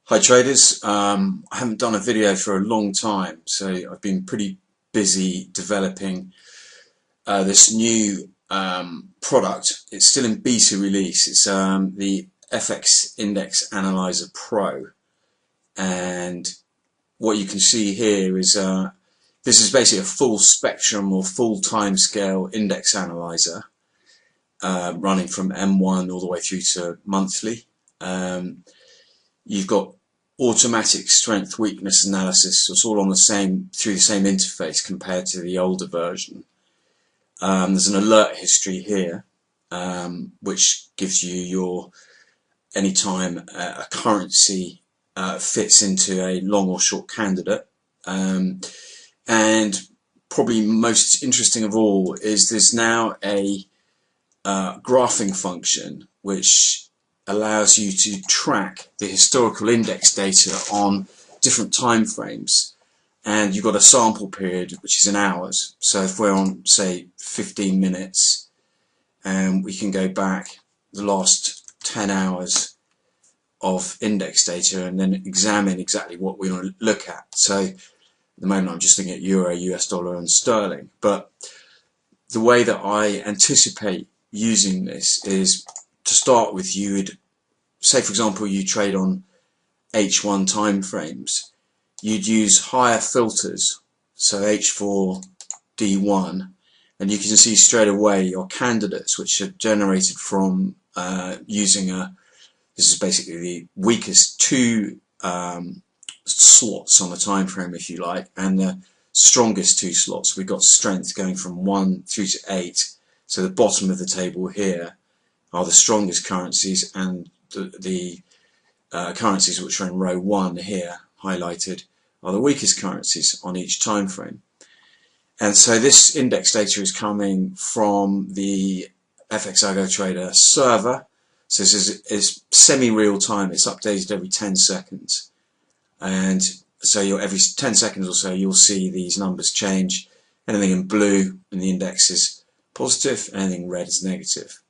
Hi traders, I haven't done a video for a long time, so I've been pretty busy developing this new product. It's still in beta release. It's the FX Index Analyzer Pro, and what you can see here is this is basically a full spectrum or full timescale index analyzer running from M1 all the way through to monthly. You've got automatic strength weakness analysis. So it's all on the same through the same interface compared to the older version. There's an alert history here, which gives you your anytime a currency fits into a long or short candidate. And probably most interesting of all is there's now a graphing function which allows you to track the historical index data on different time frames, and you've got a sample period which is in hours. So if we're on, say, 15 minutes, and we can go back the last 10 hours of index data and then examine exactly what we want to look at. So at the moment I'm just looking at euro, US dollar and sterling, but the way that I anticipate using this is, to start with, you would say, for example, you trade on H1 timeframes, you'd use higher filters, so H4, D1, and you can see straight away your candidates which are generated from using this is basically the weakest two slots on the time frame, if you like, and the strongest two slots. We've got strength going from 1 through to 8, so the bottom of the table here are the strongest currencies, and the currencies which are in row 1 here highlighted are the weakest currencies on each time frame. And so this index data is coming from the FX Algo Trader server. So this is semi-real time. It's updated every 10 seconds, and so every 10 seconds or so you'll see these numbers change. Anything in blue in the index is positive, anything red is negative.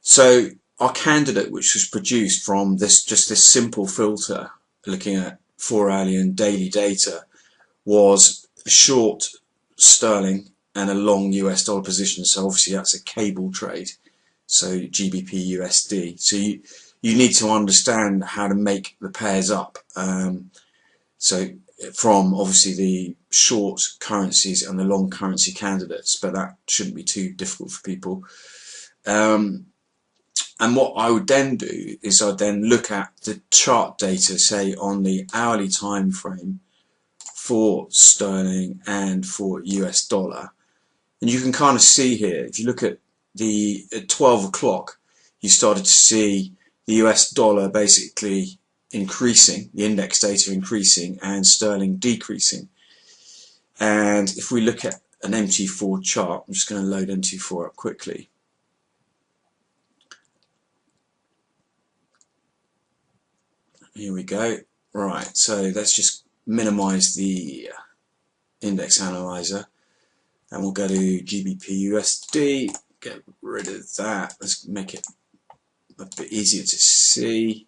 So our candidate, which was produced from just this simple filter looking at 4-hourly and daily data, was a short sterling and a long US dollar position. So obviously that's a cable trade, so GBP USD. So you need to understand how to make the pairs up. So from obviously the short currencies and the long currency candidates, but that shouldn't be too difficult for people. And what I would then do is I'd then look at the chart data, say on the hourly time frame for sterling and for US dollar, and you can kind of see here, if you look at at 12 o'clock, you started to see the US dollar basically increasing, the index data increasing, and sterling decreasing. And if we look at an MT4 chart, I'm just going to load MT4 up quickly. Here we go. Right, so let's just minimize the index analyzer, and we'll go to GBP USD, get rid of that. Let's make it a bit easier to see.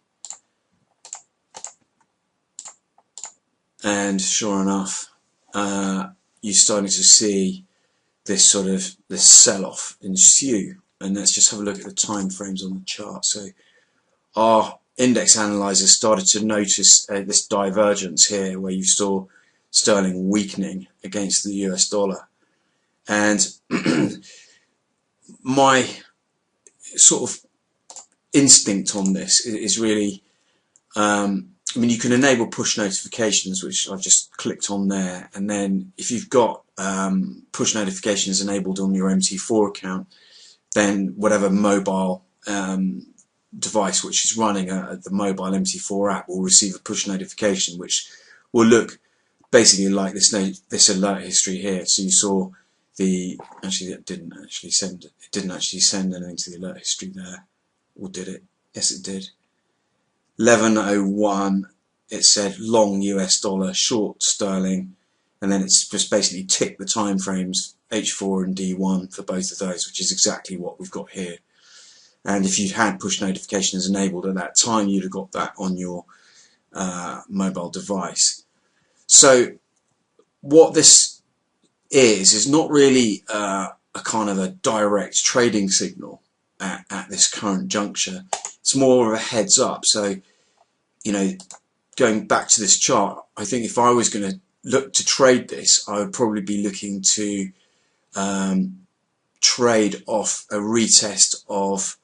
And sure enough, you're starting to see this sell-off ensue. And let's just have a look at the time frames on the chart. So our index analyzer started to notice this divergence here, where you saw sterling weakening against the US dollar. And my sort of instinct on this is really, I mean, you can enable push notifications, which I've just clicked on there, and then if you've got push notifications enabled on your MT4 account, then whatever mobile device which is running the mobile MT4 app will receive a push notification, which will look basically like this alert history here. So you saw actually it didn't actually send anything to the alert history there, or did it? Yes, it did. 11:01, it said long US dollar, short sterling, and then it's just basically ticked the time frames H4 and D1 for both of those, which is exactly what we've got here. And if you'd had push notifications enabled at that time, you'd have got that on your mobile device. So what this is not really a kind of a direct trading signal at this current juncture. It's more of a heads up. So, you know, going back to this chart, I think if I was going to look to trade this, I would probably be looking to trade off a retest of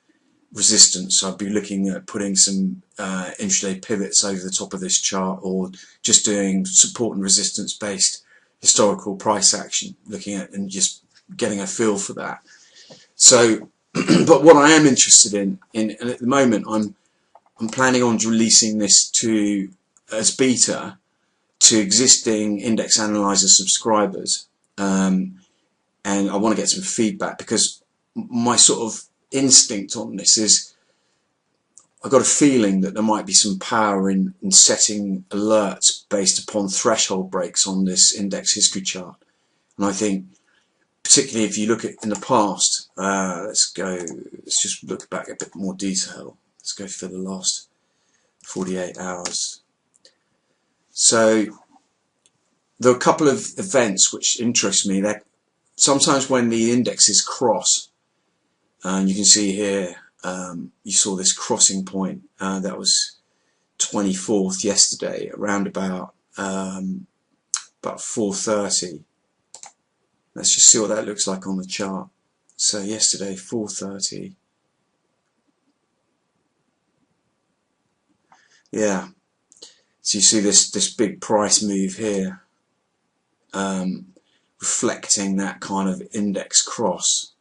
resistance. I'd be looking at putting some intraday pivots over the top of this chart, or just doing support and resistance based historical price action, looking at and just getting a feel for that. So but what I am interested in and at the moment I'm planning on releasing this to as beta to existing index analyzer subscribers, and I want to get some feedback, because my sort of instinct on this is I've got a feeling that there might be some power in setting alerts based upon threshold breaks on this index history chart. And I think particularly if you look at in the past, let's just look back a bit more detail. Let's go for the last 48 hours. So there are a couple of events which interest me. That sometimes when the indexes cross, and you can see here, you saw this crossing point, that was 24th yesterday, around about 4:30. Let's just see what that looks like on the chart. So yesterday, 4:30. Yeah. So you see this big price move here, reflecting that kind of index cross.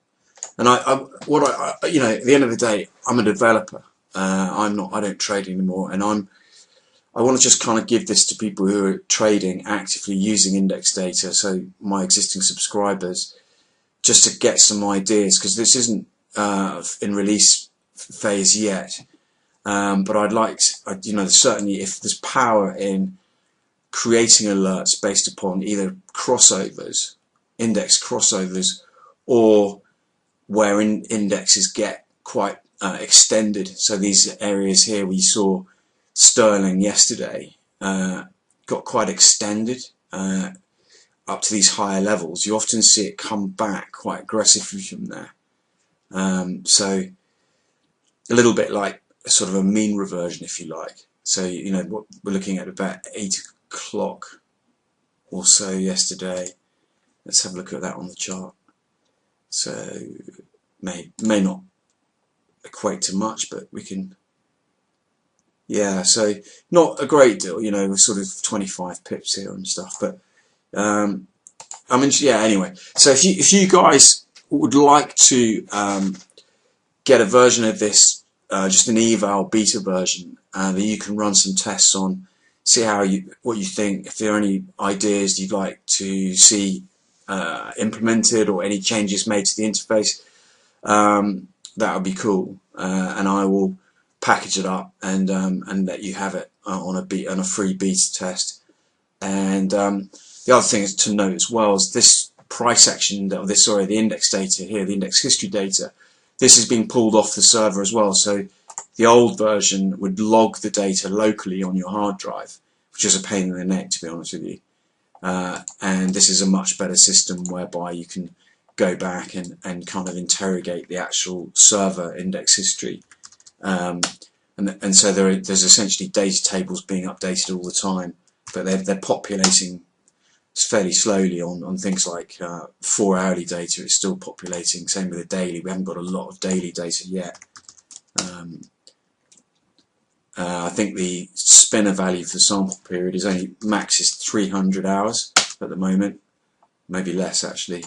And you know, at the end of the day, I'm a developer. I don't trade anymore, and I want to just kind of give this to people who are trading actively using index data. So my existing subscribers, just to get some ideas, because this isn't in release phase yet. But I'd like to, you know, certainly if there's power in creating alerts based upon either crossovers, index crossovers, or where indexes get quite extended. So these areas here we saw sterling yesterday got quite extended up to these higher levels. You often see it come back quite aggressively from there. So a little bit like sort of a mean reversion, if you like. So, you know, what we're looking at about 8 o'clock or so yesterday. Let's have a look at that on the chart. So may not equate to much, but we can, yeah, so not a great deal, you know, we're sort of 25 pips here and stuff, but I mean, yeah, anyway. So if you guys would like to get a version of this, just an eval beta version that you can run some tests on, see what you think, if there are any ideas you'd like to see implemented or any changes made to the interface, that would be cool, and I will package it up and let you have it on a free beta test. And the other thing is to note as well is this price action, the index data here, the index history data, this is being pulled off the server as well. So the old version would log the data locally on your hard drive, which is a pain in the neck, to be honest with you. And this is a much better system whereby you can go back and kind of interrogate the actual server index history. And so there's essentially data tables being updated all the time, but they're populating fairly slowly on things like 4 hourly data. It's still populating. Same with the daily. We haven't got a lot of daily data yet. I think the spinner value for the sample period is only max is 300 hours at the moment, maybe less actually,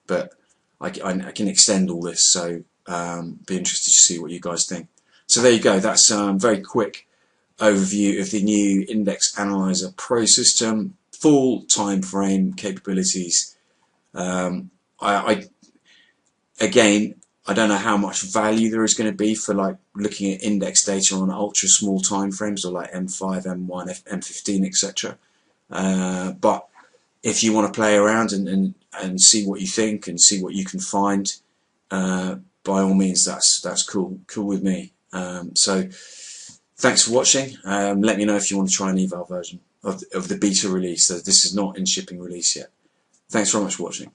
but I can extend all this, so be interested to see what you guys think. So there you go, that's a very quick overview of the new Index Analyzer Pro system, full time frame capabilities. Again, I don't know how much value there is going to be for like looking at index data on ultra small time frames, or like M5, M1, M15, etc. But if you want to play around and see what you think and see what you can find, by all means, that's cool with me. So thanks for watching. Let me know if you want to try an eval version of the beta release. So this is not in shipping release yet. Thanks very much for watching.